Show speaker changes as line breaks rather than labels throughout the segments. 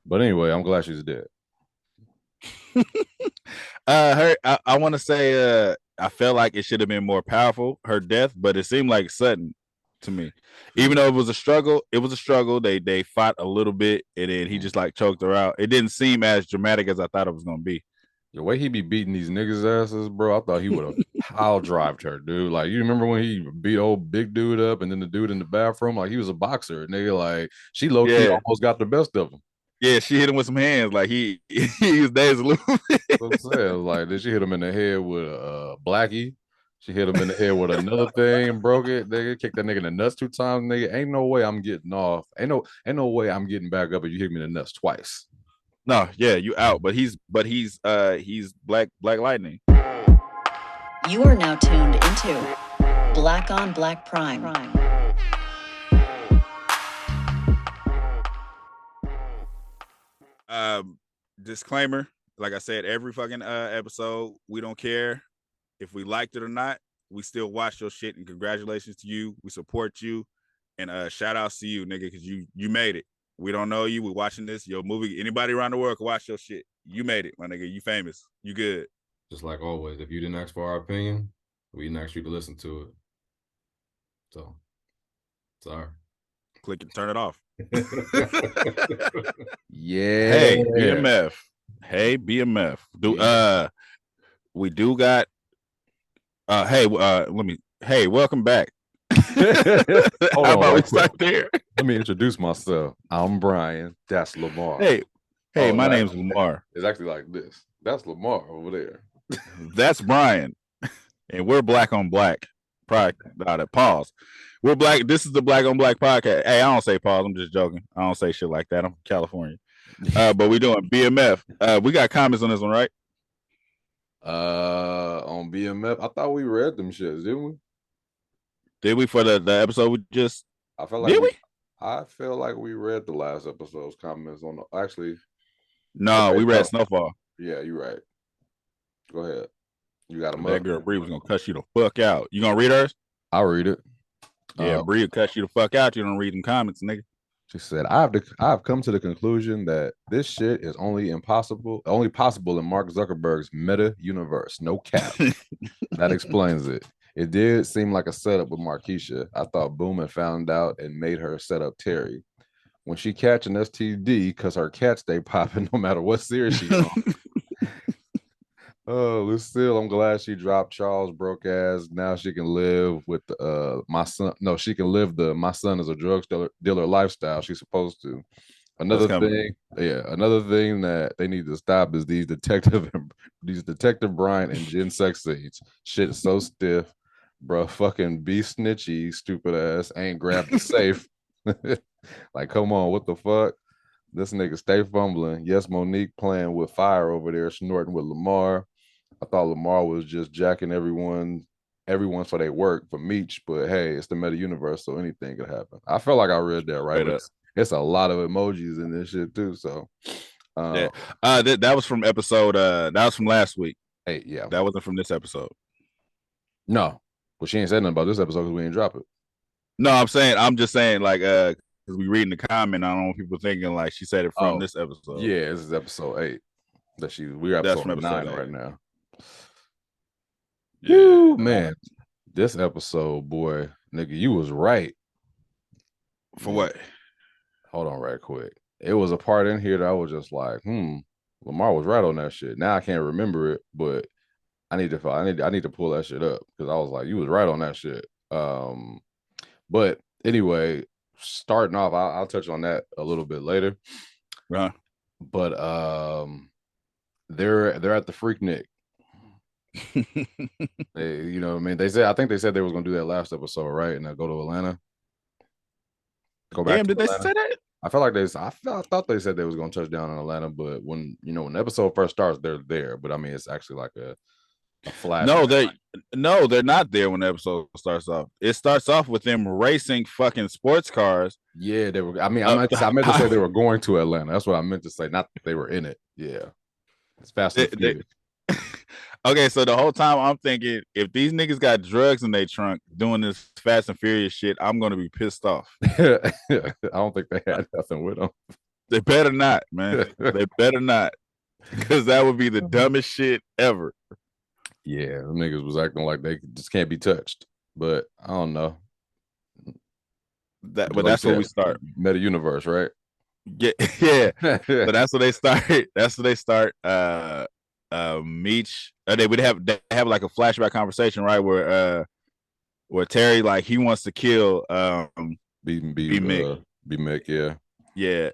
But anyway, I'm glad she's dead.
I want to say, I felt like it should have been more powerful, her death, but it seemed like sudden to me. Even
Mm,
though it was a struggle, it was a struggle. They fought a little bit, and then he
mm.
just like choked her out. It didn't seem as dramatic as I thought it was gonna be.
The way he be beating these niggas' asses, bro, I thought he would have pile drived her, dude. Like, you remember when he beat old big dude up and then the dude in the bathroom? Like, he was a boxer, nigga. Like, she low key
Yeah,
almost got the best of him.
yeah. She hit him with some hands, like he was days loose.
That's what I'm saying. Like, did she hit him in the head with a blackie? She hit him in the head with another thing and broke it. Nigga kicked that nigga in the nuts 2 times. Nigga, ain't no way I'm getting off. Ain't no way I'm getting back up if you hit me in the nuts twice.
No, yeah, you out. But he's Black Lightning.
You are now tuned into Black on Black Prime.
Disclaimer, like I said, every fucking episode, we don't care if we liked it or not. We still watch your shit, and congratulations to you. We support you, and shout outs to you, nigga, because you made it. We don't know you. We watching this. Your movie. Anybody around the world can watch your shit. You made it, my nigga. You famous. You good.
Just like always, if you didn't ask for our opinion, we didn't ask you to listen to it. So, sorry.
Click and turn it off.
Yeah.
Hey, BMF. Hey, BMF. We do got welcome back.
Hold
How
on,
about we
right quick.
start there?
Let me introduce myself. I'm Brian. That's Lamar.
Hey, my name's Lamar.
It's actually like this. That's Lamar over there.
That's Brian. And we're Black on Black. Pause. We're black. This is the Black on Black podcast. Hey, I don't say pause. I'm just joking. I don't say shit like that. I'm from California. But we doing BMF. We got comments on this one, right?
On BMF, I thought we read them shits, didn't we?
Did we for the episode we just?
I felt like
Did we?
I feel like we read the last episode's comments on the actually.
No,
Okay,
we read Snowfall.
Yeah, you're right. Go ahead. You got them
That
up.
girl Bree was gonna cuss you the fuck out. You gonna read hers?
I'll read it.
Yeah, Bree will cuss you the fuck out. You don't read them comments, nigga.
She said, I've come to the conclusion that this shit is only possible in Mark Zuckerberg's meta universe. No cap. That explains it. It did seem like a setup with Markeisha. I thought Boom had found out and made her set up Terry. When she catch an STD because her cat stay popping no matter what series she on. Oh, Lucille, I'm glad she dropped Charles broke ass. Now she can live with my son. No, she can live my son is a drug dealer lifestyle. She's supposed to. Another thing that they need to stop is these detective Brian and Jen sex scenes. Shit is so stiff, bro. Fucking be snitchy, stupid ass. Ain't grabbed the safe. Like, come on, what the fuck? This nigga stay fumbling. Yes, Monique playing with fire over there, snorting with Lamar. I thought Lamar was just jacking everyone for their work for Meech, but hey, it's the meta universe, so anything could happen. I felt like I read that right. It's a lot of emojis in this shit too. So
yeah, that was from episode. That was from last week.
8. Yeah,
that wasn't from this episode.
No, but she ain't said nothing about this episode because we didn't drop it.
No, I'm just saying like because we reading the comment. I don't want people thinking like she said it from this episode.
Yeah, this is episode 8. We're episode 9 right now. Yeah, woo, man. This episode, boy, nigga, you was right.
For what?
Hold on, right quick. It was a part in here that I was just like, Lamar was right on that shit. Now I can't remember it, but I need to pull that shit up because I was like, you was right on that shit. But anyway, starting off, I'll touch on that a little bit later.
Right.
But they're at the Freaknik. You know what I mean? I think they said they was gonna do that last episode, right? And they'll go to Atlanta.
Go back. Damn, did Atlanta. They say that?
I thought they said they was gonna touch down in Atlanta, but when the episode first starts, they're there. But I mean, it's actually like a flash.
They're not there when the episode starts off. It starts off with them racing fucking sports cars.
Yeah, they were. I mean, I meant to say they were going to Atlanta. That's what I meant to say. Not that they were in it. Yeah, it's Fast and Furious.
Okay, so the whole time I'm thinking, if these niggas got drugs in their trunk doing this Fast and Furious shit, I'm gonna be pissed off.
I don't think they had nothing with them.
They better not, man. They better not, because that would be the dumbest shit ever.
Yeah, the niggas was acting like they just can't be touched, but I don't know.
But that's where we start.
Meta universe, right?
Yeah, yeah. So that's what they start. That's what they start. Meech. They have like a flashback conversation, right? Where Terry, like, he wants to kill
B Mick, yeah.
Yeah.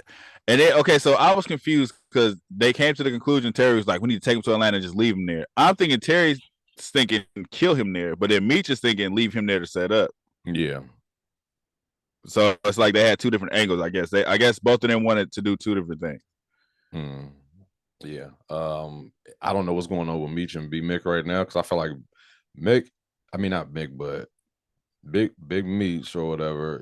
And then, okay, so I was confused because they came to the conclusion Terry was like, we need to take him to Atlanta and just leave him there. I'm thinking Terry's thinking kill him there, but then Meech is thinking leave him there to set up.
Yeah.
So it's like they had two different angles, I guess. I guess both of them wanted to do two different things.
Yeah. I don't know what's going on with Meech and B Mick right now, because I feel like Mick, I mean not Mick, but Big Meech or whatever,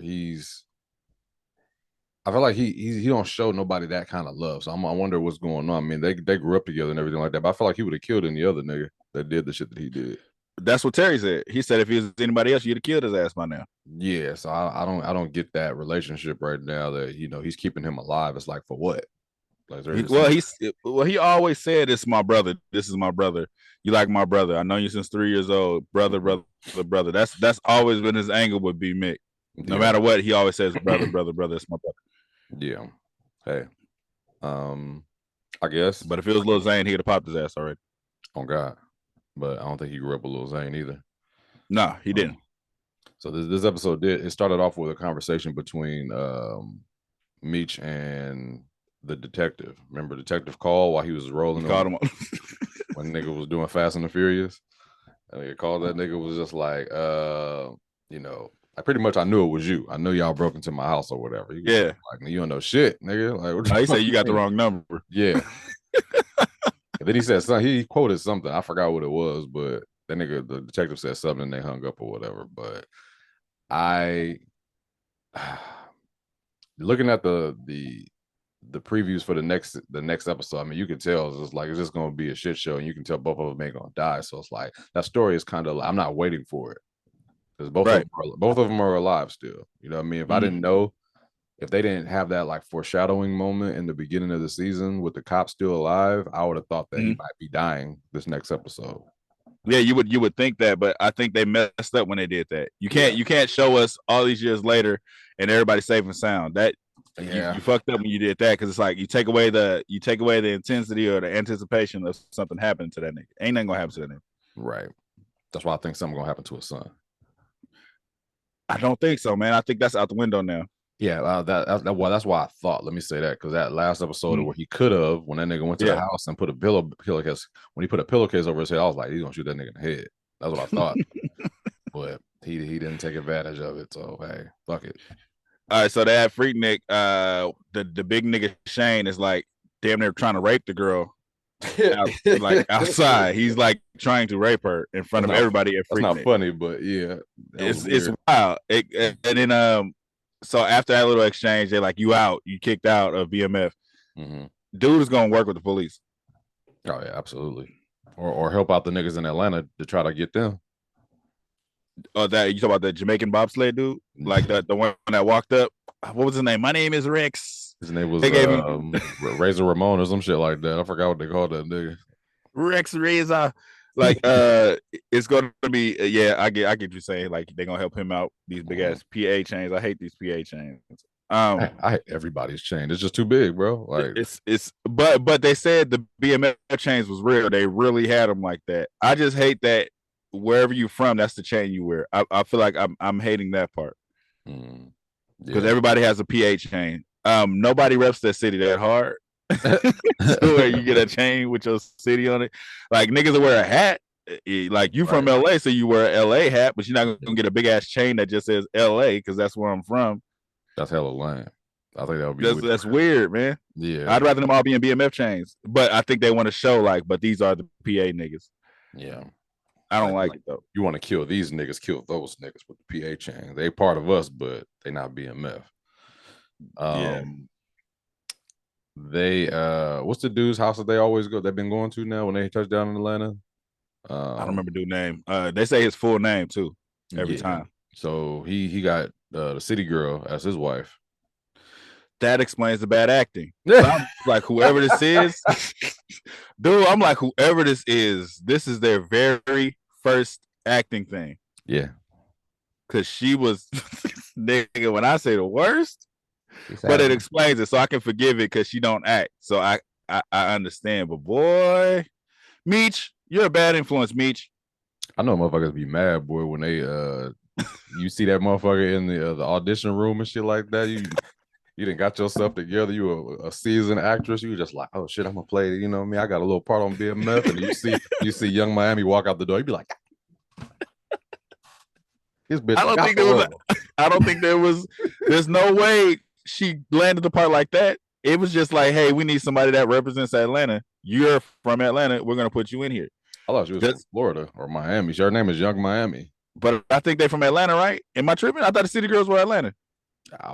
I feel like he don't show nobody that kind of love. So I wonder what's going on. I mean, they grew up together and everything like that, but I feel like he would have killed any other nigga that did the shit that he did.
That's what Terry said. He said if he was anybody else, you'd have killed his ass by now.
Yeah, so I don't get that relationship right now that, you know, he's keeping him alive. It's like, for what? Like,
he always said, "This is my brother. This is my brother. You like my brother. I know you since 3 years old. Brother. That's always been his angle with B Mick. No matter what, he always says, brother. It's my brother.
Yeah. Hey. I guess.
But if it was Lil Zane, he'd have popped his ass already.
Oh God. But I don't think he grew up with Lil Zane either.
No, he didn't.
So this episode it started off with a conversation between Meech and the detective. Remember Detective Call while he was rolling?
He called him
when nigga was doing Fast and the Furious. And he called that nigga, was just like, you know, pretty much I knew it was you. I knew y'all broke into my house or whatever.
Yeah.
Like, you don't know shit, nigga. Like,
he said you got the wrong number.
Yeah. And then he said something, he quoted something. I forgot what it was, but that nigga, the detective said something and they hung up or whatever. But looking at the previews for the next episode, I mean, you can tell it's just like it's just gonna be a shit show, and you can tell both of them ain't gonna die. So it's like that story is kind of like, I'm not waiting for it, because both of them are alive still. You know what I mean? If I didn't know, if they didn't have that like foreshadowing moment in the beginning of the season with the cop still alive, I would have thought that he might be dying this next episode.
Yeah, you would think that, but I think they messed up when they did that. You can't show us all these years later and everybody's safe and sound. That you fucked up when you did that, because it's like you take away the intensity or the anticipation of something happening to that nigga. Ain't nothing gonna happen to that nigga.
Right. That's why I think something gonna happen to his son.
I don't think so, man. I think that's out the window now.
Yeah, that's why I thought. Let me say that, because that last episode where he could have, when that nigga went to the house and put a pillowcase, when he put a pillowcase over his head, I was like, he's gonna shoot that nigga in the head. That's what I thought. But he didn't take advantage of it. So hey, fuck it.
All right, so that Freaknik, the big nigga Shane is like damn near trying to rape the girl. Like outside, he's like trying to rape her in front of everybody at Freaknik.
That's not funny, but yeah,
it's wild. And then so after that little exchange, they're like, you out, you kicked out of BMF. Dude is gonna work with the police.
Oh yeah, absolutely. Or help out the niggas in Atlanta to try to get them.
Oh, that you talk about the Jamaican bobsled dude, like the one that walked up. What was his name? My name is Rex.
His name was Razor Ramon or some shit like that. I forgot what they called that nigga.
Rex Razor. Like it's gonna be I get you saying, like they're gonna help him out. These big ass PA chains. I hate these PA chains.
I hate everybody's chain. It's just too big, bro. Like
but they said the BMF chains was real. They really had them like that. I just hate that wherever you from, that's the chain you wear. I feel like I'm hating that part, because everybody has a PA chain. Nobody reps that city that hard. So where you get a chain with your city on it, like niggas will wear a hat. Like you from LA, so you wear an LA hat, but you're not gonna get a big ass chain that just says LA because that's where I'm from.
That's hella lame. I think that would be
that's weird, man.
Yeah,
I'd rather them all be in BMF chains, but I think they want to show like, but these are the PA niggas.
Yeah,
I don't like it though.
You want to kill these niggas, kill those niggas with the PA chain. They part of us, but they not BMF. They what's the dude's house that they always go? They've been going to now when they touch down in Atlanta.
I don't remember dude's name. They say his full name too every time.
So he got the city girl as his wife.
That explains the bad acting. So I'm like, whoever this is, dude, I'm like, whoever this is their very first acting thing.
Yeah.
Because she was, nigga, when I say the worst, but it explains it, so I can forgive it because she don't act. So I understand. But boy, Meech, you're a bad influence, Meech.
I know motherfuckers be mad, boy, when they you see that motherfucker in the audition room and shit like that. You done got yourself together. You a seasoned actress. You just like, oh shit, I'm gonna play. You know what I mean? I got a little part on BMF, and you see Young Miami walk out the door. You be like, this bitch.
I don't think there was. There's no way she landed the part like that. It was just like, hey, we need somebody that represents Atlanta. You're from Atlanta. We're gonna put you in here.
I thought she was from Florida or Miami. Her name is Young Miami.
But I think they're from Atlanta, right? Am I tripping? I thought the City Girls were Atlanta.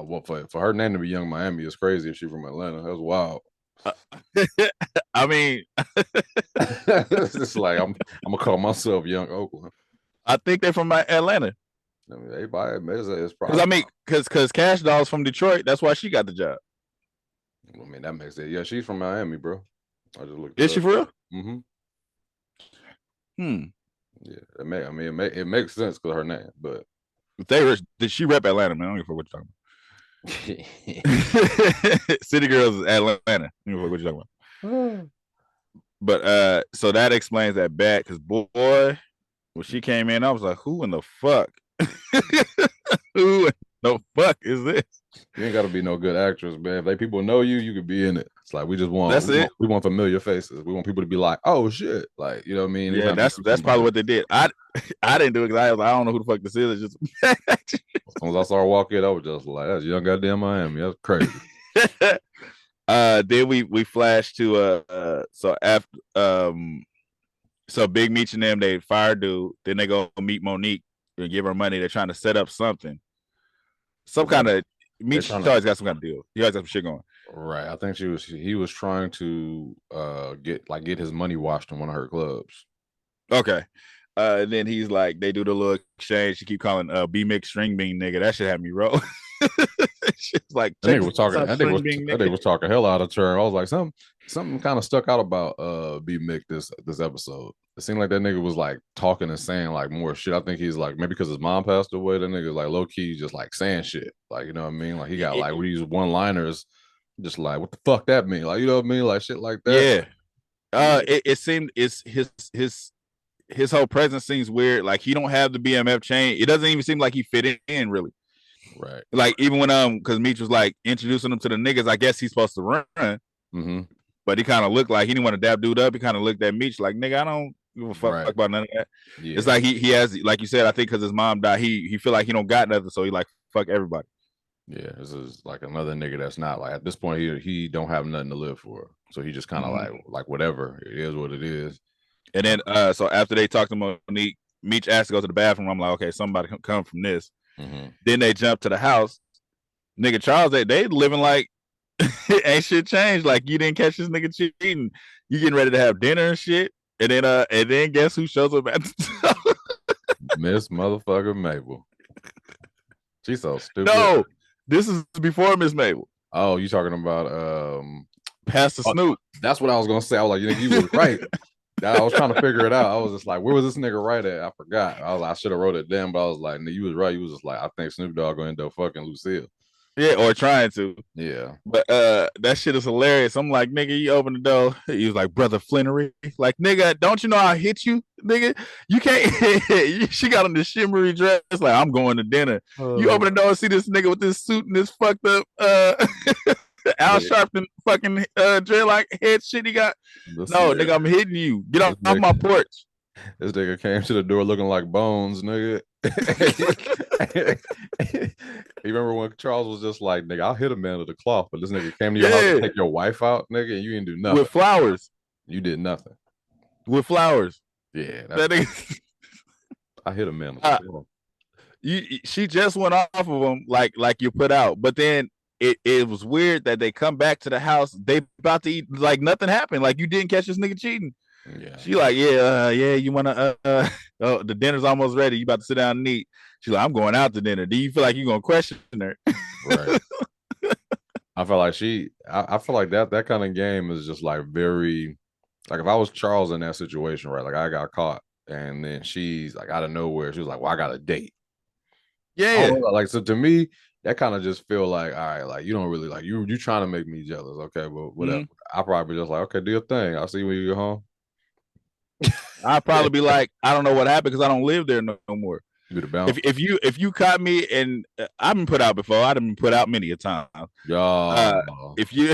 Well, for her name to be Young Miami is crazy if she's from Atlanta. That's wild.
I mean,
it's like I'm gonna call myself Young Oakland.
I think they're from Atlanta.
I mean, everybody it's
probably because Cash Doll's from Detroit. That's why she got the job.
I mean, that makes it. Yeah, she's from Miami, bro. I just looked.
Is she for real?
Mm-hmm. Yeah, it makes sense because of her name, but
did she rep Atlanta, man? I don't give a fuck what you're talking about. City Girls is Atlanta. I don't give a fuck what you're talking about. But so that explains that bad because boy, when she came in, I was like, who in the fuck? Who in the fuck is this?
You ain't gotta be no good actress, man. If they people know you, you could be in it. It's like we just want we want familiar faces. We want people to be like, oh shit. Like, you know what I mean?
Yeah, that's probably what they did. I didn't do it because I was like, I don't know who the fuck this is. It's just
as soon as I saw her walk in, I was just like, that's Young goddamn Miami. That's crazy.
Then we flash to so after so Big Meech and them, they fire dude, then they go meet Monique and give her money. They're trying to set up something. Some kind of Meech always got some kind of deal. He always got some shit going.
Right. I think he was trying to get his money washed in one of her clubs.
Okay. And then he's like, they do the little exchange. She keep calling B Mix String Bean nigga. That shit had me roll. She's like,
that nigga was talking hell out of turn. I was like, something kind of stuck out about B Mick this episode. It seemed like that nigga was like talking and saying like more shit. I think he's like, maybe because his mom passed away, that nigga like low key just like saying shit. Like, you know what I mean? Like he got like these one-liners, just like what the fuck that mean? Like, you know what I mean? Like shit like that.
Yeah. It seemed it's his whole presence seems weird. Like he don't have the BMF chain. It doesn't even seem like he fit in really.
Right.
Like even when because Meech was like introducing him to the niggas, I guess he's supposed to run.
Mm-hmm.
But he kind of looked like he didn't want to dab dude up. He kind of looked at Meech like, nigga, I don't give a fuck about none of that. Yeah. It's like he has, like you said, I think because his mom died, he feel like he don't got nothing, so he like fuck everybody.
Yeah, this is like another nigga that's not like at this point he don't have nothing to live for, so he just kind of like whatever, it is what it is.
And then so after they talk to Monique, Meech asked to go to the bathroom. I'm like, okay, somebody come from this.
Mm-hmm.
Then they jump to the house. Nigga Charles, they living like ain't shit changed. Like you didn't catch this nigga cheating. You getting ready to have dinner and shit. And then guess who shows up at the top?
Miss motherfucker Mabel. She's so stupid.
No, this is before Miss Mabel.
Oh, you talking about
Pastor Snoop?
That's what I was gonna say. I was like, you was right. I was trying to figure it out. I was just like, where was this nigga right at? I forgot. I should have wrote it down, but I was like, you was right. You was just like, I think Snoop Dogg gonna end up fucking Lucille.
Yeah, or trying to.
Yeah.
But that shit is hilarious. I'm like, nigga, you open the door. He was like, brother Flannery. Like, nigga, don't you know I hit you, nigga? You can't. She got on this shimmery dress. Like, I'm going to dinner. You open the door and see this nigga with this suit and this fucked up Al Sharpton fucking dreadlock head shit he got. Nigga, I'm hitting you. Get off my porch.
This nigga came to the door looking like Bones, nigga. You remember when Charles was just like, nigga, I'll hit a man with a cloth, but this nigga came to your house to take your wife out, nigga, and you didn't do nothing.
With flowers.
You did nothing.
With flowers.
Yeah.
That nigga...
I hit a man with a cloth.
She just went off of him like you put out, but then it was weird that they come back to the house, they about to eat like nothing happened, like you didn't catch this nigga cheating.
Yeah.
She like, you wanna oh, the dinner's almost ready, you about to sit down and eat. She's like, I'm going out to dinner. Do you feel like you're gonna question her?
Right. I feel like I feel like that kind of game is just like very, like if I was Charles in that situation, right? Like I got caught and then she's like out of nowhere, she was like, well, I got a date. I don't
Yeah.
know, like, so to me, that kind of just feel like, all right, like you don't really like you trying to make me jealous, okay, but whatever. I probably just like, okay, do your thing. I'll see you when you get home.
I'd probably be like, I don't know what happened because I don't live there no more.
You the bounce.
If you caught me and I've been put out before, I've been put out many a time. If you,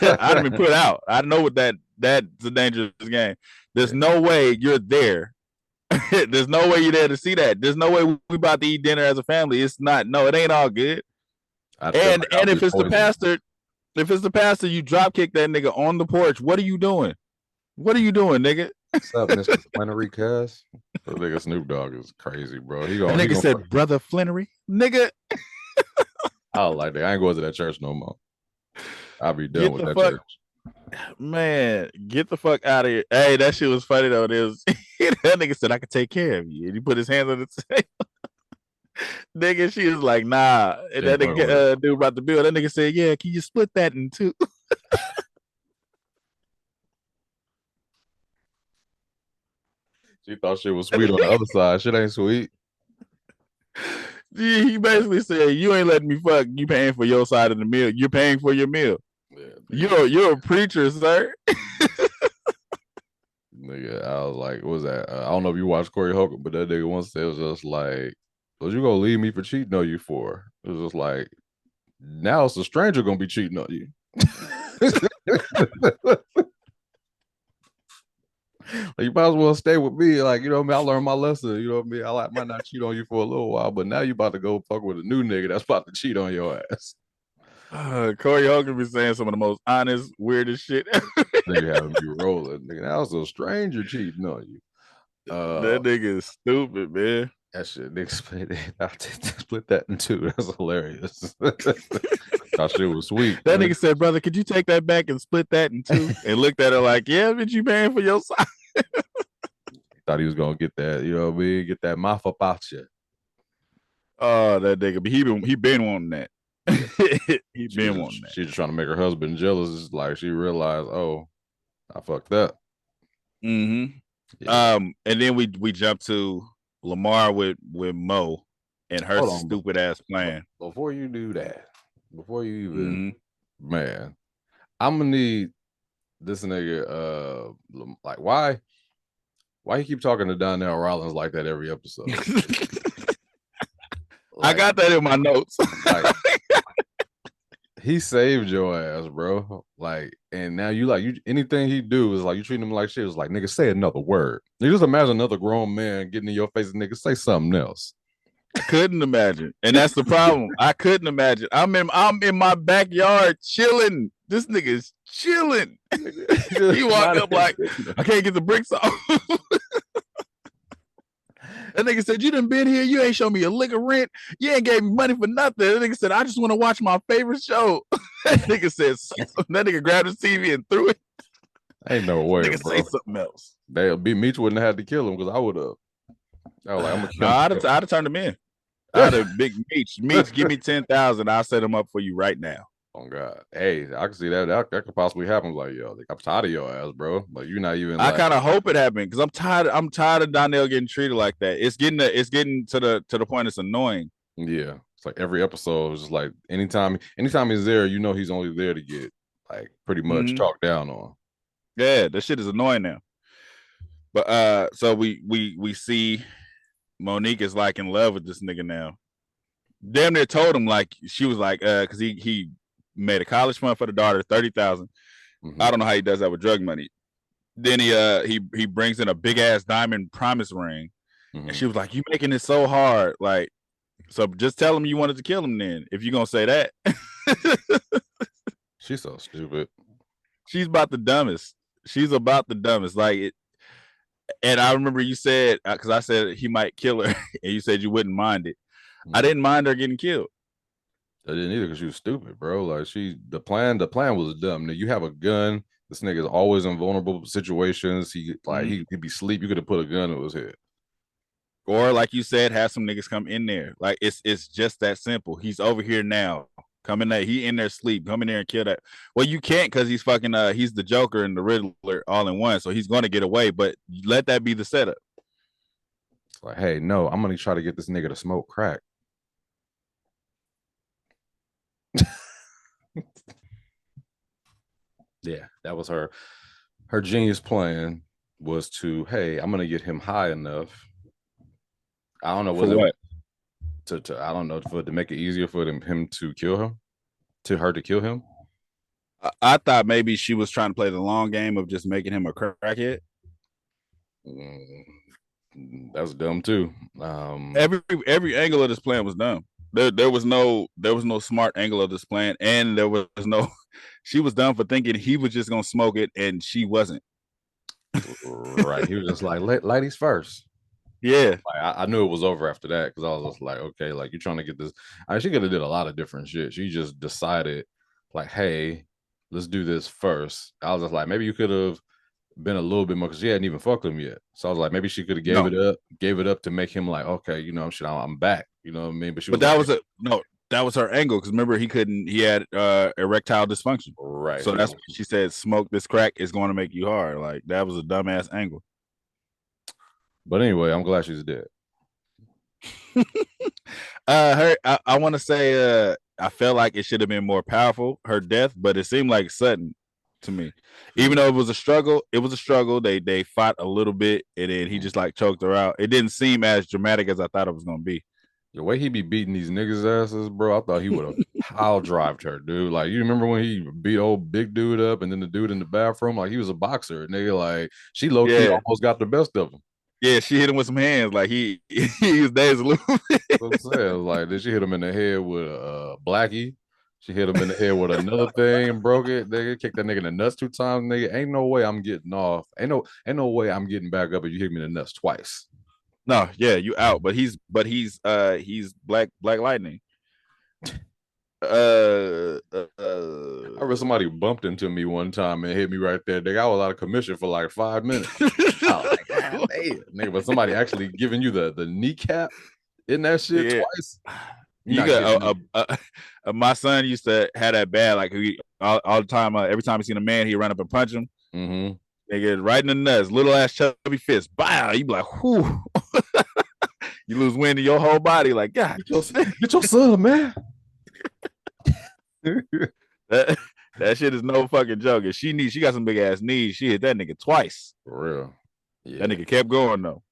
I'd been put out. I know what that's a dangerous game. There's no way you're there. There's no way you're there to see that. There's no way we about to eat dinner as a family. It's not. No, it ain't all good. And if it's the pastor, you drop kick that nigga on the porch. What are you doing? What are you doing, nigga?
What's up, Mr. Flannery, cuz? That nigga Snoop Dogg is crazy, bro.
That nigga said, brother Flannery, nigga.
I don't like that. I ain't going to that church no more. I'll be done with that church.
Man, get the fuck out of here. Hey, that shit was funny though. That nigga said, I could take care of you. And he put his hands on the table. Nigga, she was like, nah. And that nigga, dude about the bill, that nigga said, yeah, can you split that in two?
She thought shit was sweet on the other side. Shit ain't sweet.
He basically said, you ain't letting me fuck. You paying for your side of the meal. You're paying for your meal. Yeah, you're a preacher, sir.
Nigga, I was like, what was that? I don't know if you watched Corey Holcomb, but that nigga once said, it was just like, was you gonna leave me for cheating on you for? It was just like, now it's a stranger gonna be cheating on you. Like, you might as well stay with me. Like, you know what I mean? I learned my lesson. You know what I mean? I might not cheat on you for a little while, but now you about to go fuck with a new nigga that's about to cheat on your ass.
Corey Hogan be saying some of the most honest, weirdest shit.
Nigga having me rolling. Nigga, that was a stranger cheating on you.
That nigga is stupid, man.
That shit, nigga split that in two. That's hilarious. That shit was sweet.
That nigga said, brother, could you take that back and split that in two? And looked at her like, yeah, bitch, you paying for your side.
Thought he was gonna get that, you know what I mean? Get that mouth up out shit.
Oh, that nigga, but he been wanting that. He been wanting that.
She's just trying to make her husband jealous. It's like she realized, oh, I fucked up.
Mm-hmm. Yeah. And then we jump to Lamar with Mo and her stupid ass plan.
Before you do that, before you even, man, I'm gonna need this nigga. Like, why you keep talking to Donnell Rollins like that every episode?
I got that in my notes.
Like, he saved your ass, bro. Like, and now you anything he do is like you treat him like shit. It's like, nigga, say another word. You just imagine another grown man getting in your face and nigga say something else.
Couldn't imagine, and that's the problem. I couldn't imagine. I'm in my backyard chilling. This nigga's chilling. He walked up like, I can't get the bricks off. That nigga said, you done been here. You ain't show me a lick of rent. You ain't gave me money for nothing. That nigga said, I just want to watch my favorite show. That nigga said, that nigga grabbed his TV and threw it.
Ain't no way,
nigga
bro.
say something else.
Meach wouldn't have had to kill him because I would have. I was like, I'm gonna kill
him. I'd have turned him in. I'd have big Meach. Meach, give me 10,000. I'll set him up for you right now.
Oh God, hey, I can see that could possibly happen. Like, yo, I'm tired of your ass, bro. Like, you're not even.
I kind of hope it happened because I'm tired of Donnell getting treated like that. It's getting to the point it's annoying.
Yeah, it's like every episode is just like anytime he's there, you know he's only there to get like pretty much talked down on.
Yeah, that shit is annoying now. But so we see Monique is like in love with this nigga now. Damn near told him like she was like because he made a college fund for the daughter, 30,000. I don't know how he does that with drug money. Then he brings in a big ass diamond promise ring, and she was like, "You making it so hard, like, so just tell him you wanted to kill him. Then if you're gonna say that."
She's so stupid.
She's about the dumbest. She's about the dumbest. Like it. And I remember you said because I said he might kill her, and you said you wouldn't mind it. I didn't mind her getting killed.
I didn't either because she was stupid, bro. Like the plan was dumb. Now you have a gun. This nigga's always in vulnerable situations. He'd be asleep. You could have put a gun in his head.
Or like you said, have some niggas come in there. Like it's just that simple. He's over here now. Come in there. He in there sleep. Come in there and kill that. Well, you can't because he's fucking. He's the Joker and the Riddler all in one. So he's going to get away. But let that be the setup.
It's like, hey, no, I'm gonna try to get this nigga to smoke crack. Yeah, that was her genius plan was to, hey, I'm gonna get him high enough. I don't know
For what?
To I don't know, to make it easier for him to kill him, to her to kill him.
I thought maybe she was trying to play the long game of just making him a crackhead.
That's dumb too.
Every angle of this plan was dumb. There was no smart angle of this plan, and there was no. She was dumb for thinking he was just gonna smoke it, and she wasn't.
Right, he was just like, ladies first.
Yeah,
like, I knew it was over after that because I was just like, okay, like you're trying to get this. She could have did a lot of different shit. She just decided, like, hey, let's do this first. I was just like, maybe you could have been a little bit more because she hadn't even fucked him yet. So I was like, maybe she could have gave it up to make him like, okay, you know, shit, I'm back. You know what I mean? But
that was her angle because remember he had erectile dysfunction.
Right.
So that's what she said. Smoke this crack is going to make you hard. Like that was a dumbass angle.
But anyway, I'm glad she's dead.
I want to say I felt like it should have been more powerful, her death, but it seemed like sudden to me. Even though it was a struggle, They fought a little bit, and then he just like choked her out. It didn't seem as dramatic as I thought it was gonna be.
The way he be beating these niggas' asses, bro, I thought he would have power drived her, dude. Like, you remember when he beat old big dude up and then the dude in the bathroom? Like, he was a boxer, nigga. Like, she low-key almost got the best of him.
Yeah, she hit him with some hands. Like, he was days loose.
That's what I'm saying. Like, then she hit him in the head with a Blackie. She hit him in the head with another thing and broke it. Nigga, kicked that nigga in the nuts 2 times, nigga. Ain't no way I'm getting off. Ain't no way I'm getting back up if you hit me in the nuts twice.
No, yeah, you out. But he's Black Lightning.
I remember somebody bumped into me one time and hit me right there. They got a lot of commission for like 5 minutes. Oh, like, God damn, nigga, but somebody actually giving you the kneecap in that shit twice.
You got my son used to have that bad, like all the time. Every time he seen a man, he'd run up and punch him.
Mm-hmm.
Nigga, right in the nuts, little ass chubby fist. Bow, you be like, whoo. You lose wind in your whole body, like, God,
get your son, man.
that shit is no fucking joke. If she got some big ass knees. She hit that nigga twice.
For real.
Yeah. That nigga kept going though.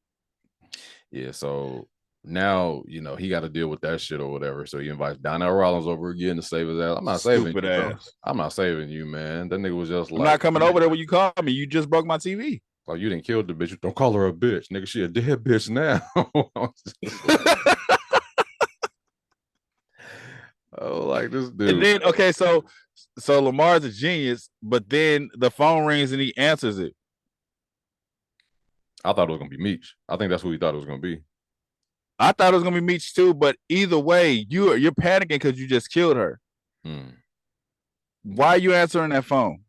Yeah, so now, you know, he got to deal with that shit or whatever. So he invites Donnell Rollins over again to save his ass. I'm not saving you, bro. I'm not saving you, man. That nigga was just like,
I'm not coming over there when you call me. You just broke my TV.
Like, you didn't kill the bitch. Don't call her a bitch. Nigga, she a dead bitch now. Oh, like this dude.
And then, okay, so Lamar's a genius, but then the phone rings and he answers it.
I thought it was going to be Meech. I think that's who he thought it was going to be.
I thought it was going to be Meech too, but either way, you're panicking because you just killed her. Why are you answering that phone?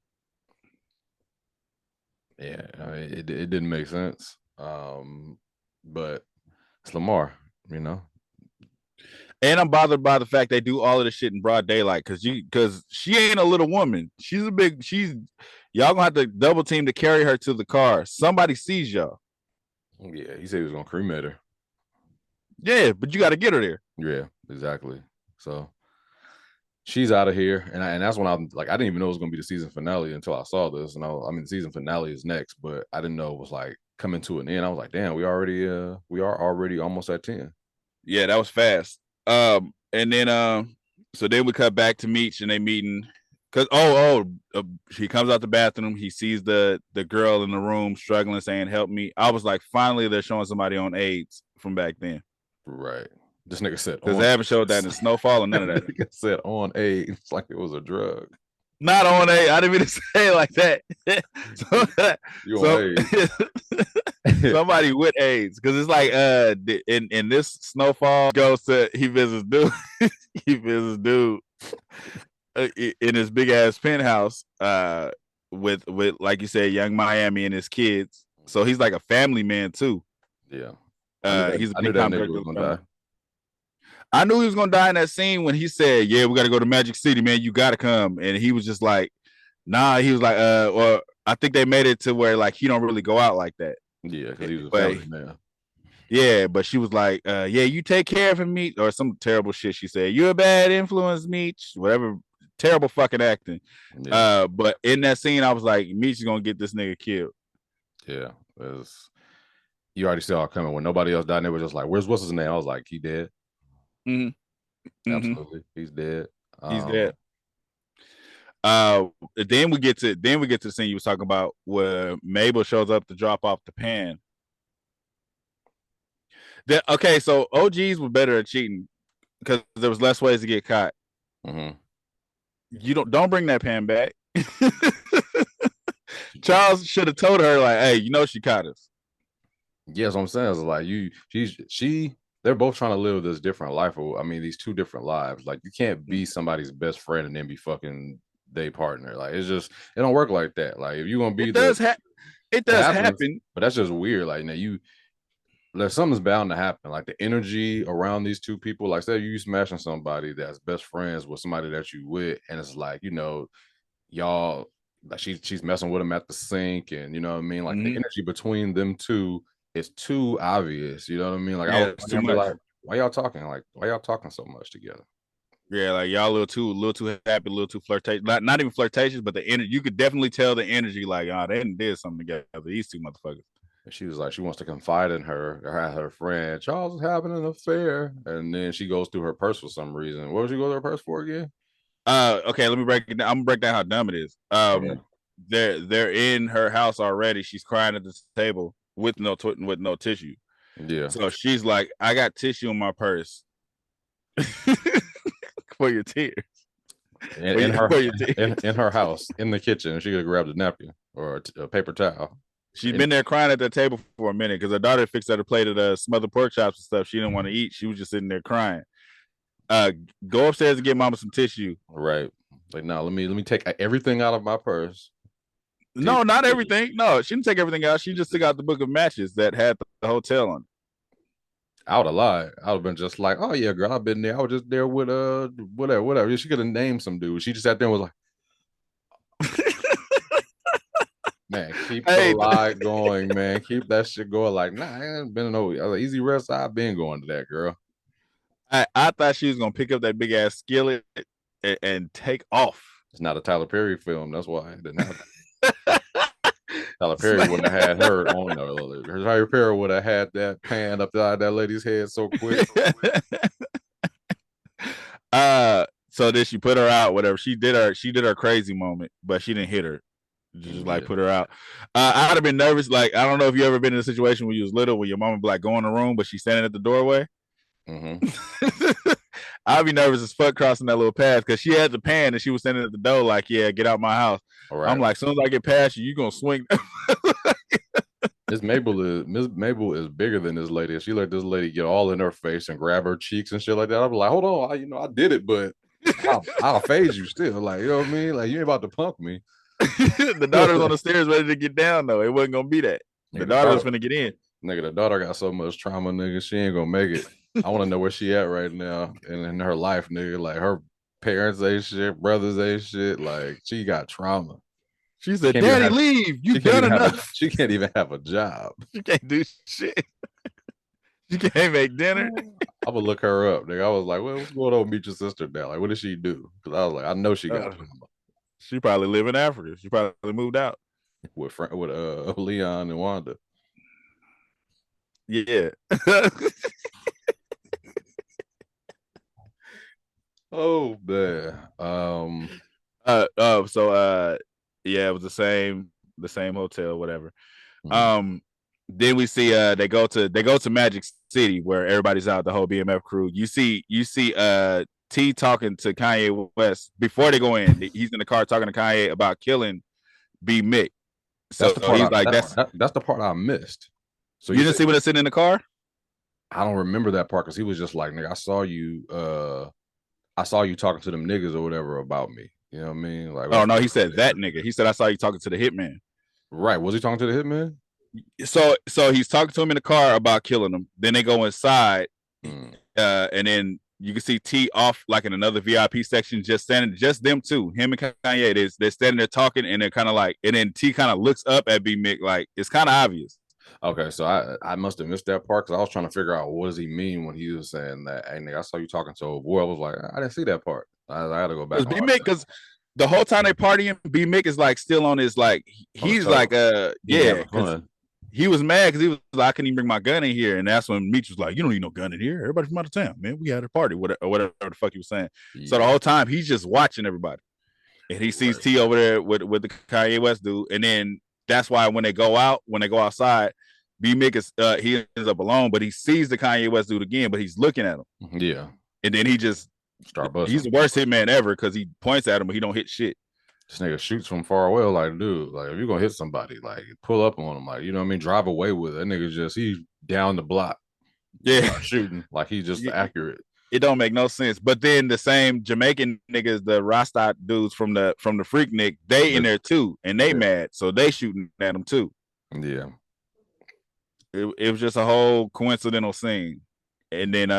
Yeah, I mean, it didn't make sense. But it's Lamar, you know.
And I'm bothered by the fact they do all of this shit in broad daylight because she ain't a little woman. Y'all gonna have to double team to carry her to the car. Somebody sees y'all.
Yeah, he said he was gonna cremate her.
Yeah, but you got to get her there.
Yeah, exactly. So she's out of here, and that's when I'm like, I didn't even know it was gonna be the season finale until I saw this. And I mean, the season finale is next, but I didn't know it was like coming to an end. I was like, damn, we are already almost at 10.
Yeah, that was fast. And then so then we cut back to Meech and they meeting because he comes out the bathroom, he sees the girl in the room struggling, saying help me. I was like, finally they're showing somebody on AIDS from back then.
Right. This nigga said
because they haven't showed that in Snowfall and none of that.
Nigga said on AIDS like it was a drug.
Not on AIDS. I didn't mean to say it like that. Somebody with AIDS, because it's like in this Snowfall goes to he visits dude in his big ass penthouse with like you said, Young Miami and his kids. So he's like a family man too.
Yeah.
He's a big time director. I knew he was gonna die in that scene when he said, "Yeah, we got to go to Magic City, man. You got to come." And he was just like, "Nah." He was like, well, I think they made it to where like he don't really go out like that.
Yeah, because he was a
But
family man.
yeah, but she was like, "Yeah, you take care of him, Meech," or some terrible shit. She said, "You're a bad influence, Meech." Whatever, terrible fucking acting.
Yeah.
But in that scene, I was like, Meech is gonna get this nigga killed.
Yeah, you already saw it coming when nobody else died. And they were just like, "What's his name?" I was like, "He dead." Absolutely, he's dead.
He's dead. Then we get to the scene you was talking about where Mabel shows up to drop off the pan. Okay, so OGs were better at cheating because there was less ways to get caught. You don't bring that pan back. Charles should have told her like, "Hey, she caught us."
Yeah, that's what I'm saying. It's like they're both trying to live this different life. I mean, these two different lives. Like, you can't be somebody's best friend and then be fucking their partner. Like, it don't work like that. Like, if you're gonna be,
it does happen,
but that's just weird. Like, now something's bound to happen. Like, the energy around these two people. Like, say you smashing somebody that's best friends with somebody that you with, and it's like, y'all, like she's messing with him at the sink, and you know what I mean. Like, the energy between them two. It's too obvious, you know what I mean? Like,
yeah, it's too much.
Like, why y'all talking? Like, why y'all talking so much together?
Yeah, like y'all a little too happy, a little too flirtatious. Not even flirtatious, but the energy. You could definitely tell the energy. Like, they did something together. These two motherfuckers.
And she was like, she wants to confide in her friend. Charles is having an affair, and then she goes through her purse for some reason. What was she go to her purse for again?
Okay, let me break it down. I'm gonna break down how dumb it is. They're in her house already. She's crying at the table with no tissue.
Yeah.
So she's like, "I got tissue in my purse for your tears."
In her house, in the kitchen, she could have grabbed a napkin or a paper towel.
She's been there crying at that table for a minute because her daughter fixed her a plate of smothered pork chops and stuff she didn't want to eat. She was just sitting there crying. Go upstairs and get mama some tissue.
Right. Like, no, let me take everything out of my purse.
No, not everything. No, she didn't take everything out. She just took out the book of matches that had the hotel on it.
I would have lied. I would have been just like, "Oh yeah, girl, I've been there. I was just there with whatever." She could have named some dude. She just sat there and was like, "Man, keep the lie going, man. Keep that shit going." Like, nah, I ain't been no easy rest. I've been going to that, girl.
I thought she was gonna pick up that big ass skillet and take off.
It's not a Tyler Perry film. That's why it didn't happen. Tyler Perry wouldn't have had her on there. Tyler Perry would have had that pan up that lady's head so quick.
So then she put her out. Whatever she did her crazy moment, but she didn't hit her. Just like put her out. I'd have been nervous. Like, I don't know if you ever been in a situation when you was little, where your mama be like, "Go in the room," but she's standing at the doorway. I'd be nervous as fuck crossing that little path because she had the pan and she was standing at the door like, "Yeah, get out my house." Right. I'm like, as soon as I get past you, gonna swing.
Miss Mabel is bigger than this lady. She let this lady get all in her face and grab her cheeks and shit like that. I'd be like, "Hold on, I did it, but I'll phase you still." Like, you know what I mean? Like, you ain't about to punk me.
The daughter's on the stairs ready to get down though. It wasn't gonna be that. The daughter was gonna get in.
Nigga, the daughter got so much trauma, nigga. She ain't gonna make it. I want to know where she at right now in her life, nigga. Like, her parents ain't shit, brothers ain't shit. Like, she got trauma.
She said, "Daddy, leave. You've done enough."
She can't even have a job.
She can't do shit. She can't make dinner.
I would look her up, nigga. I was like, "Well, what's going on? Meet your sister now. Like, what does she do?" Because I was like, I know she got trauma.
She probably live in Africa. She probably moved out
with Leon and Wanda.
Yeah.
Oh man.
Yeah, it was the same hotel, whatever. Then we see they go to Magic City where everybody's out, the whole BMF crew. You see T talking to Kanye West before they go in. He's in the car talking to Kanye about killing B Mick. So
that's the part I missed. So
you didn't see when they're sitting in the car?
I don't remember that part because he was just like, "Nigga, I saw you talking to them niggas or whatever about me." You know what I mean? Like,
oh no, he said that nigga. He said, "I saw you talking to the hitman."
Right? Was he talking to the hitman?
So he's talking to him in the car about killing him. Then they go inside, and then You can see T off like in another VIP section, just standing, just them two, him and Kanye. They're standing there talking, and they're kind of like, and then T kind of looks up at B Mick, like it's kind of obvious.
Okay, so I must have missed that part because I was trying to figure out what does he mean when he was saying that. Hey, nigga, I saw you talking to a boy. I was like, I didn't see that part. I had to go back.
Because B Mick, because the whole time they partying, B Mick is like still on his like he's like yeah, because he was mad because he was like, I couldn't even bring my gun in here, and that's when Meech was like, you don't need no gun in here. Everybody from out of town, man. We had a party, whatever the fuck he was saying. Yeah. So the whole time he's just watching everybody, and he sees T over there with the Kanye West dude, and then that's why when they go outside. B Mick is he ends up alone, but he sees the Kanye West dude again, but he's looking at him.
Yeah.
And then he just
start busting.
He's the worst hitman ever because he points at him, but he don't hit shit.
This nigga shoots from far away, like, dude, like if you're gonna hit somebody, like pull up on him, like, you know what I mean? Drive away with it. That nigga just he's down the block.
Yeah.
Shooting. Like he's just accurate.
It don't make no sense. But then the same Jamaican niggas, the Rasta dudes from the Freaknik, they in there too, and they mad, so they shooting at him too.
Yeah.
It was just a whole coincidental scene, and then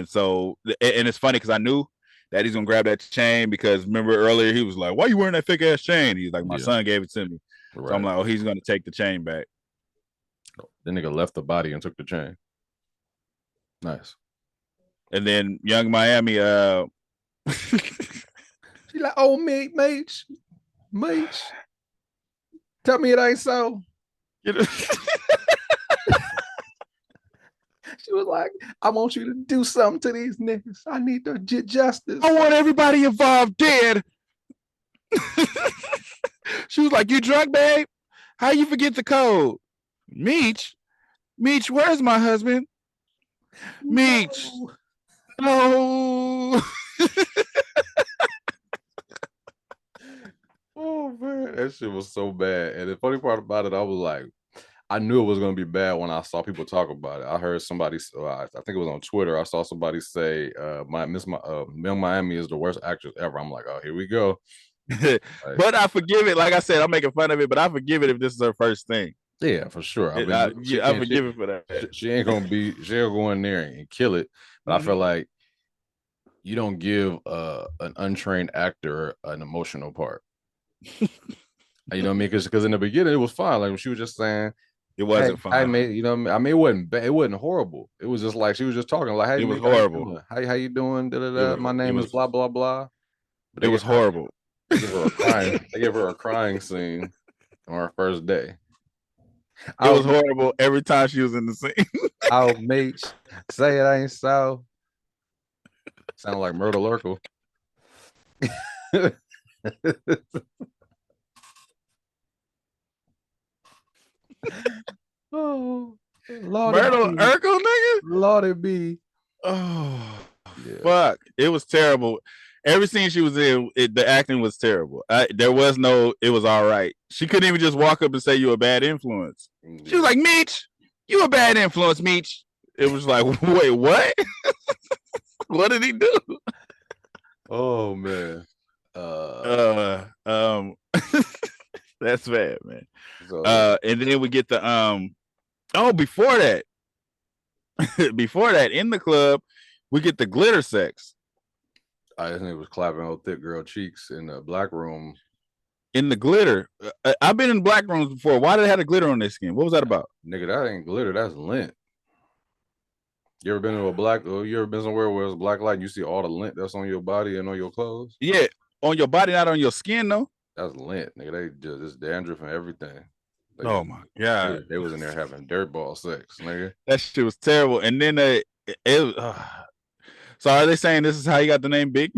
so it's funny because I knew that he's gonna grab that chain because remember earlier he was like, "Why you wearing that fake ass chain?" He's like, "My son gave it to me," right. So I'm like, "Oh, he's gonna take the chain back."
The nigga left the body and took the chain. Nice.
And then Young Miami,
she like, "Oh, Mage, tell me it ain't so." You know? She was like, I want you to do something to these niggas. I need to get justice.
I want everybody involved dead. She was like, you drunk, babe? How you forget the code? Meech, where's my husband? Meech. No.
Oh, man. That shit was so bad. And the funny part about it, I was like, I knew it was going to be bad when I saw people talk about it. I heard somebody, I think it was on Twitter, I saw somebody say, Young Miami is the worst actress ever. I'm like, oh, here we go.
Like, but I forgive it. Like I said, I'm making fun of it, but I forgive it if this is her first thing.
Yeah, for sure. I mean,
I forgive it for that.
She ain't going to she'll go in there and kill it. But I feel like you don't give an untrained actor an emotional part. You know what I mean? Because in the beginning, it was fine. Like when she was just saying,
it wasn't fine.
I mean, it wasn't bad. It wasn't horrible. It was just like she was just talking like, "Hey,
it was horrible.
How you doing? My name is blah blah blah."
But it was horrible.
They gave her a crying scene on her first day.
It was horrible every time she was in the scene.
Oh, Meech, say it ain't so. Sound like Myrtle Urkel. Oh,
Myrtle Urkel, nigga.
Lordy be.
Oh, yeah. Fuck! It was terrible. Every scene she was in, the acting was terrible. It was all right. She couldn't even just walk up and say you a bad influence. Mm-hmm. She was like, Meech, you a bad influence, Meech. It was like, wait, what? What did he do?
Oh man.
That's bad, man. So, and then we get the before that in the club, we get the glitter sex.
This nigga was clapping old thick girl cheeks in the black room.
In the glitter. I've been in black rooms before. Why did they have a glitter on their skin? What was that about?
Nigga, that ain't glitter, that's lint. You ever been to you ever been somewhere where it's black light and you see all the lint that's on your body and on your clothes?
Yeah, on your body, not on your skin, though.
That's lint, nigga. They just dandruff and everything.
Oh my god,
they was in there having dirtball sex, nigga.
That shit was terrible. And then so are they saying this is how you got the name Big?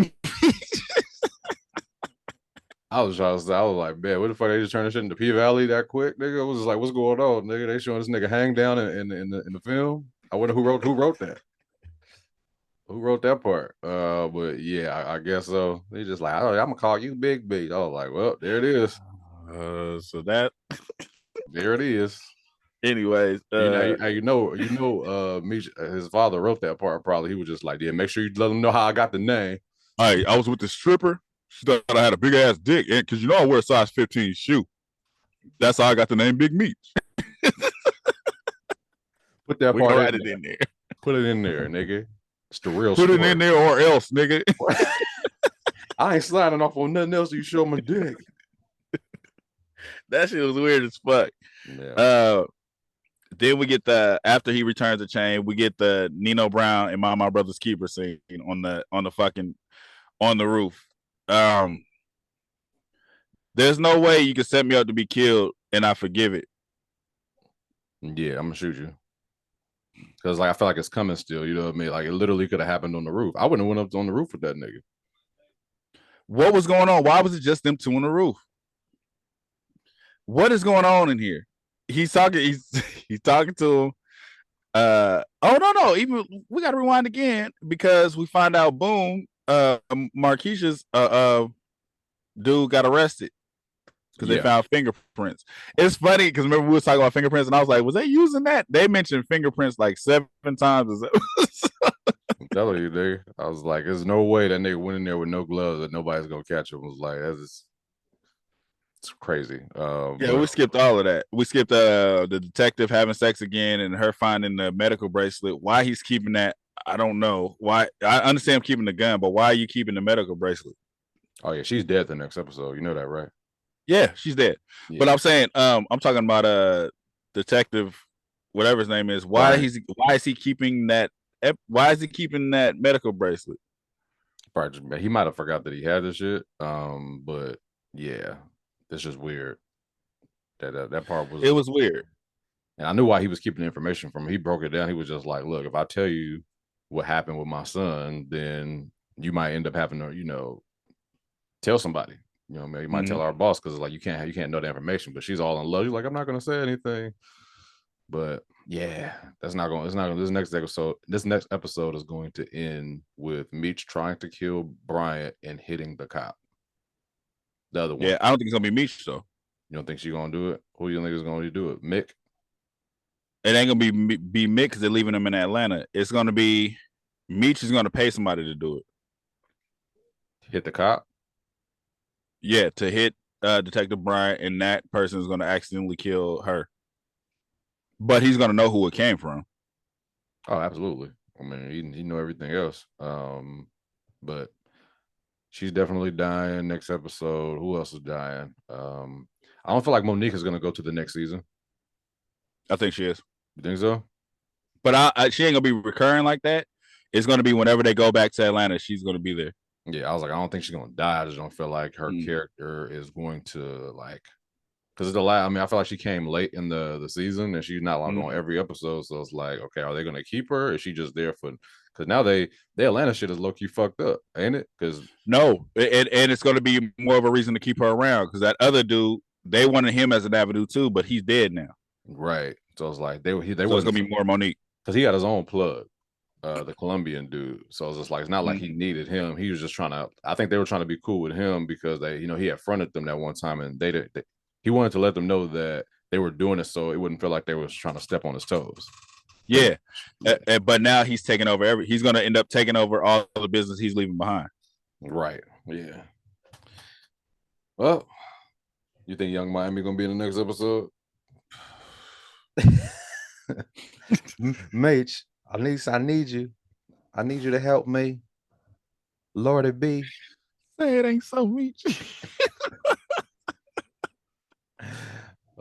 I was like, man, what the fuck? They just turned this shit into P Valley that quick, nigga? I was just like, what's going on, nigga? They showing this nigga hang down in the film. I wonder who wrote that. Who wrote that part? But yeah, I guess so. They just like, I'm gonna call you Big B. I was like, well, there it is.
So that
there it is.
Anyways,
Meech, his father wrote that part. Probably he was just like, yeah, make sure you let him know how I got the name.
Hey, I was with the stripper. She thought I had a big ass dick, because you know I wear a size 15 shoe. That's how I got the name Big Meech.
Put that part
in there.
Put it in there, nigga. It's the real
Put
story.
it in there or else, nigga.
I ain't sliding off on nothing else. You show my dick.
That shit was weird as fuck.
Yeah.
Then we get after he returns the chain, we get the Nino Brown and My Brother's Keeper scene on the roof. There's no way you can set me up to be killed and I forgive it.
Yeah, I'm gonna shoot you. Because like I feel like it's coming still, you know what I mean? Like it literally could have happened on the roof. I wouldn't have went up on the roof with that nigga.
What was going on? Why was it just them two on the roof? What is going on in here? He's talking to him. No. Even we gotta rewind again because we find out boom, Marquisha's dude got arrested because they found fingerprints. It's funny because remember we was talking about fingerprints and I was like, was they using that? They mentioned fingerprints like 7 times.
I'm telling you, dude. I was like, there's no way that nigga went in there with no gloves that nobody's gonna catch him. I was like, it's crazy.
We skipped all of that. We skipped the detective having sex again and her finding the medical bracelet. Why he's keeping that, I don't know. Why? I understand him keeping the gun, but why are you keeping the medical bracelet?
Oh yeah, she's dead the next episode. You know that, right?
Yeah, she's dead. Yeah. But I'm saying, I'm talking about detective, whatever his name is. Why is he keeping that? Why is he keeping that medical bracelet?
Probably, he might have forgot that he had this shit. But yeah, it's just weird. That part was.
It was weird,
and I knew why he was keeping the information from him. He broke it down. He was just like, "Look, if I tell you what happened with my son, then you might end up having to, tell somebody. You know, you might tell our boss because it's like you can't know the information." But she's all in love. She's like, "I'm not gonna say anything." But yeah, it's not going. This next episode is going to end with Meech trying to kill Bryant and hitting the cop. The other one.
Yeah, I don't think it's gonna be Meech though.
You don't think she's gonna do it? Who you think is gonna do it? Mick?
It ain't gonna be Mick because they're leaving him in Atlanta. It's gonna be Meech is gonna pay somebody to do it.
Hit the cop?
Yeah, to hit Detective Bryant, and that person is gonna accidentally kill her. But he's gonna know who it came from.
Oh, absolutely. I mean, he know everything else. But she's definitely dying next episode. Who else is dying? I don't feel like Monique is gonna go to the next season.
I think she is.
You think so?
But she ain't gonna be recurring like that. It's gonna be whenever they go back to Atlanta, she's gonna be there.
Yeah, I was like, I don't think she's gonna die. I just don't feel like her character is going to because it's the last. I mean, I feel like she came late in the season and she's not on every episode. So it's like, okay, are they gonna keep her? Or is she just there for? Because now the Atlanta shit is low key fucked up, ain't it? Because
no, and it's gonna be more of a reason to keep her around because that other dude, they wanted him as an avenue too, but he's dead now.
Right. So it's like they was
gonna be more Monique
because he got his own plug. The Colombian dude. So it's just like it's not like he needed him. He was just trying to. I think they were trying to be cool with him because he had fronted them that one time, and he wanted to let them know that they were doing it so it wouldn't feel like they was trying to step on his toes.
Yeah, but now he's taking over he's going to end up taking over all the business he's leaving behind.
Right. Yeah. Well, you think Young Miami gonna be in the next episode?
Mitch, at least I need you. I need you to help me. Lord it be.
Say it ain't so Mitch.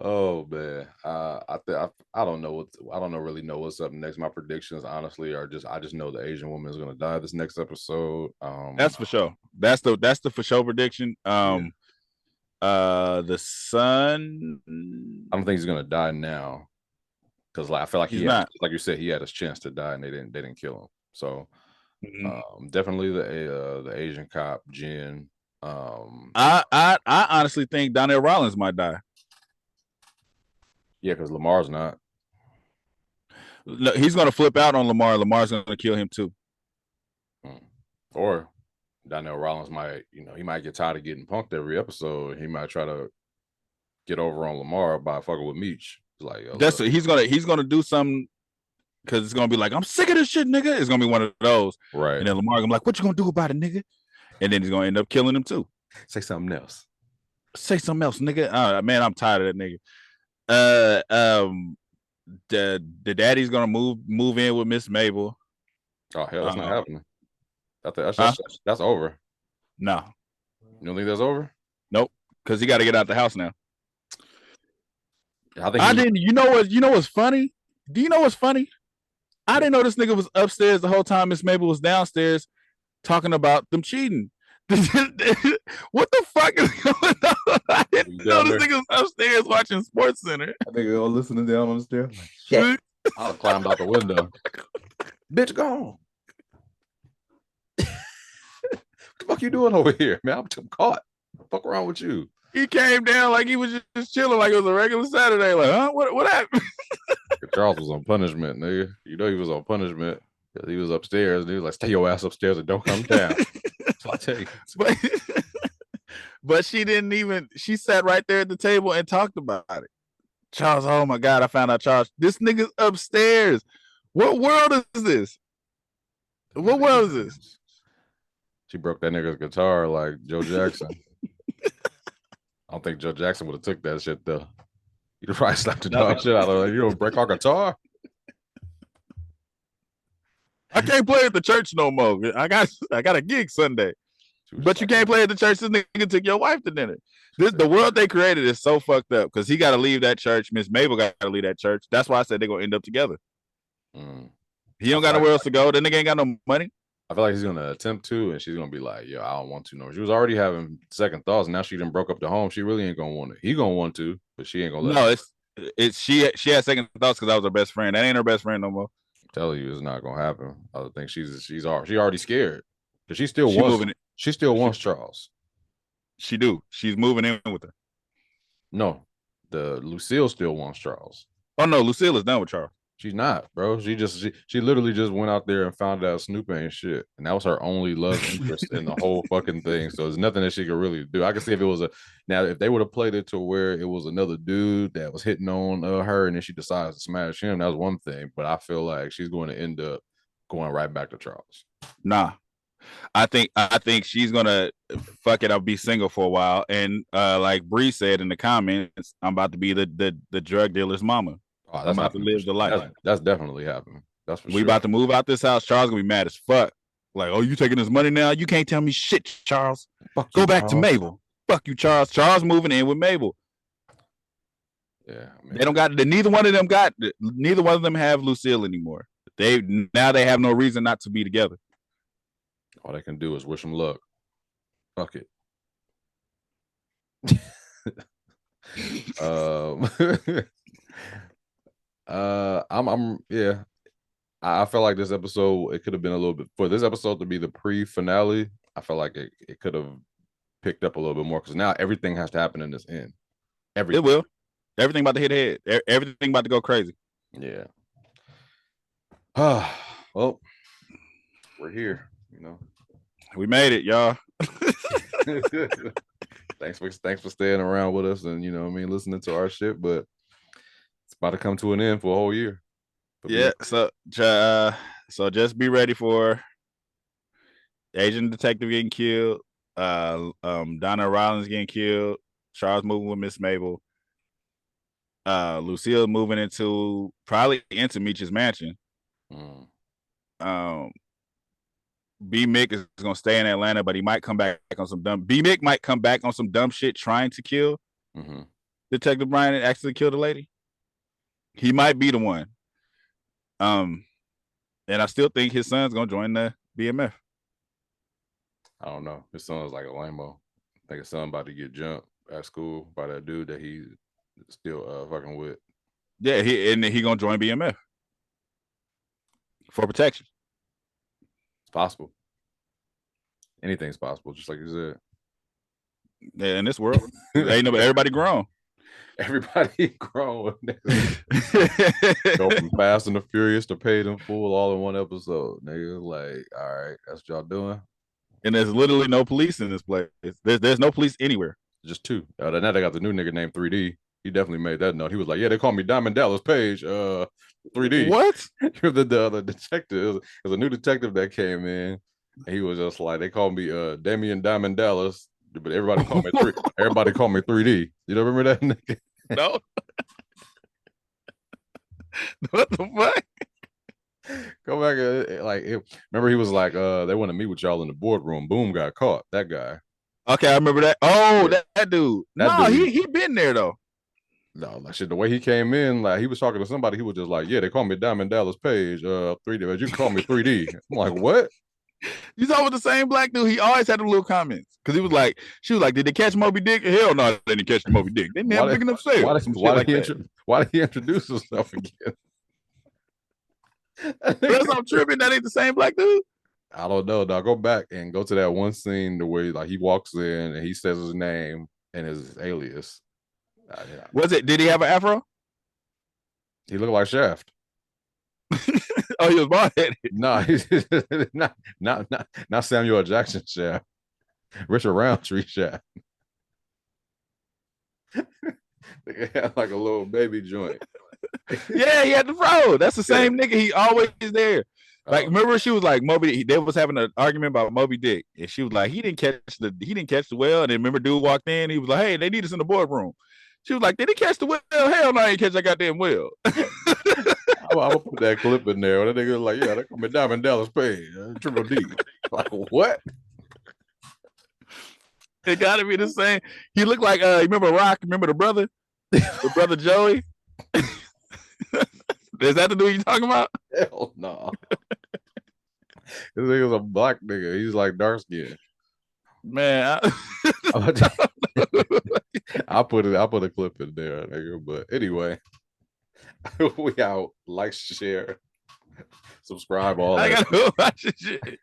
Oh man, I don't know really know what's up next. My predictions, honestly, are I just know the Asian woman is gonna die this next episode.
That's for sure. That's the for sure prediction. The son,
I don't think he's gonna die now because I feel like he's not. Like you said, he had his chance to die and they didn't kill him. So definitely the Asian cop Jen.
I honestly think Donnell Rollins might die.
Yeah, because Lamar's not.
He's going to flip out on Lamar. Lamar's going to kill him too.
Or Donnell Rollins might, he might get tired of getting punked every episode. He might try to get over on Lamar by fucking with Meech. Like
he's gonna do something because it's gonna be like, I'm sick of this shit, nigga. It's gonna be one of those,
right?
And then Lamar gonna be like, what you gonna do about it, nigga? And then he's gonna end up killing him too.
Say something else.
Say something else, nigga. Man, I'm tired of that nigga. The daddy's gonna move in with Miss Mabel.
Oh hell, that's not happening. That's over.
No.
You don't think that's over?
Nope. Because he got to get out the house now.
I
didn't. You know what's funny? Do you know what's funny? I didn't know this nigga was upstairs the whole time Miss Mabel was downstairs talking about them cheating. What the fuck is going on? I didn't know this nigga was upstairs watching Sports Center.
I think they're all listening down on the stairs. Like, shit.
I climbed out the window.
Bitch, gone.
What the fuck you doing over here, man? I'm caught. What the fuck wrong with you?
He came down like he was just chilling, like it was a regular Saturday. Like, huh? What happened?
Charles was on punishment, nigga. You know he was on punishment. He was upstairs, and he was like, "Stay your ass upstairs and don't come down." So I tell you.
But she didn't even. She sat right there at the table and talked about it. Charles, oh my God, I found out Charles. This nigga's upstairs. What world is this? What world is this?
She broke that nigga's guitar like Joe Jackson. I don't think Joe Jackson would have took that shit though. You'd probably slapped the dog shit out of her. You don't break our guitar.
I can't play at the church no more. I got a gig Sunday. But you can't play at the church. This nigga took your wife to dinner. The world they created is so fucked up because he got to leave that church. Miss Mabel got to leave that church. That's why I said they're gonna end up together. He don't got nowhere else to go. That nigga ain't got no money.
I feel like he's gonna attempt to, and she's gonna be like, "Yo, I don't want to." No, she was already having second thoughts. And now she done broke up the home. She really ain't gonna want it. He gonna want to, but she ain't gonna let.
No, it's she had second thoughts because I was her best friend. That ain't her best friend no more.
I'm telling you, it's not gonna happen. I think she already scared because she still wants Charles.
She do. She's moving in with her.
No, the Lucille still wants Charles.
Oh no, Lucille is done with Charles.
She's not, bro. She literally just went out there and found out Snoop ain't shit, and that was her only love interest in the whole fucking thing. So there's nothing that she could really do. I can see if it was if they would have played it to where it was another dude that was hitting on her, and then she decides to smash him. That was one thing, but I feel like she's going to end up going right back to Charles.
Nah, I think she's gonna fuck it up, be single for a while, and like Bree said in the comments, I'm about to be the drug dealer's mama.
Oh,
I'm about to live the life.
That's definitely happening. That's for sure.
We about to move out this house. Charles gonna be mad as fuck. Like, oh, you taking this money now? You can't tell me shit, Charles. Go back to Mabel. Fuck you, Charles. Charles moving in with Mabel.
Yeah,
they don't got. Neither one of them have Lucille anymore. They have no reason not to be together.
All they can do is wish them luck. Fuck it. I felt like this episode, it could have been a little bit, for this episode to be the pre-finale, I felt like it could have picked up a little bit more because now everything has to happen in this end. Everything.
It will. Everything about to hit head. Everything about to go crazy.
Yeah. Well, we're here, you know.
We made it, y'all.
Thanks for staying around with us and listening to our shit, but it's about to come to an end for a whole year.
Yeah, so just be ready for Asian detective getting killed, Donna Rollins getting killed, Charles moving with Miss Mabel, Lucille moving probably into Meech's mansion. B Mick is gonna stay in Atlanta, but he might come back on some dumb. B Mick might come back on some dumb shit trying to kill Detective Brian and actually kill the lady. He might be the one. And I still think his son's gonna join the BMF.
I don't know. His son's like a lame-o. I think his son about to get jumped at school by that dude that he's still fucking with.
Yeah, he gonna join BMF for protection.
It's possible. Anything's possible, just like you said.
Yeah, in this world, ain't nobody. Everybody grown.
Everybody grown. Go from Fast and the Furious to Paid in Full all in one episode. Nigga, like, all right, that's what y'all doing.
And there's literally no police in this place. There's no police anywhere.
Just two. Now they got the new nigga named 3D. He definitely made that note. He was like, "Yeah, they call me Diamond Dallas Page, 3D."
What?
the other detective. There's a new detective that came in. And he was just like, they call me Damian Diamond Dallas, but everybody call me everybody call me 3D. You don't remember that nigga?
No. What the fuck?
Go back remember he was like, they want to meet with y'all in the boardroom. Boom got caught. That guy.
Okay, I remember that. Oh,
Yeah.
that dude.
That
No,
dude.
he been there though.
No, like shit. The way he came in, like he was talking to somebody, he was just like, "Yeah, they call me Diamond Dallas Page, 3D, but you can call me 3D." I'm like, "What?"
You saw with the same black dude. He always had them little comments because he was like, she was like, "Did they catch Moby Dick?" Hell no, they didn't catch the Moby Dick. They didn't have big enough sales.
Why did he introduce himself again?
Unless I'm tripping, that ain't the same black dude.
I don't know. Now go back and go to that one scene the way like he walks in and he says his name and his alias.
Was it? Did he have an afro?
He looked like Shaft.
Oh, he was bald-headed.
No, he's not Samuel L. Jackson Shaft. Richard Roundtree Shaft. They had like a little baby joint.
Yeah, he had the fro. That's the same nigga. He always there. Like, remember she was like Moby. They was having an argument about Moby Dick, and she was like, he didn't catch the whale. And then remember, dude walked in. He was like, hey, they need us in the boardroom. She was like, did he catch the whale? Hell no, I ain't catch that goddamn whale.
I'm gonna put that clip in there. That nigga was like, yeah, they call me Diamond Dallas Page, Triple D. Like what?
It gotta be the same. He looked like remember Rock? Remember the brother Joey? Is that the dude you talking about?
Hell no. This nigga's a black nigga. He's like dark skin.
Man,
I'll put a clip in there, nigga. But anyway, we out. Like, share, subscribe, all that.
I gotta watch this shit.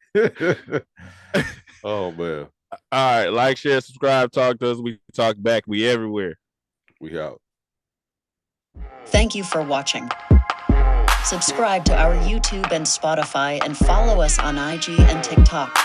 Oh man.
All right, like, share, subscribe, talk to us. We talk back. We everywhere.
We out.
Thank you for watching. Subscribe to our YouTube and Spotify and follow us on IG and TikTok.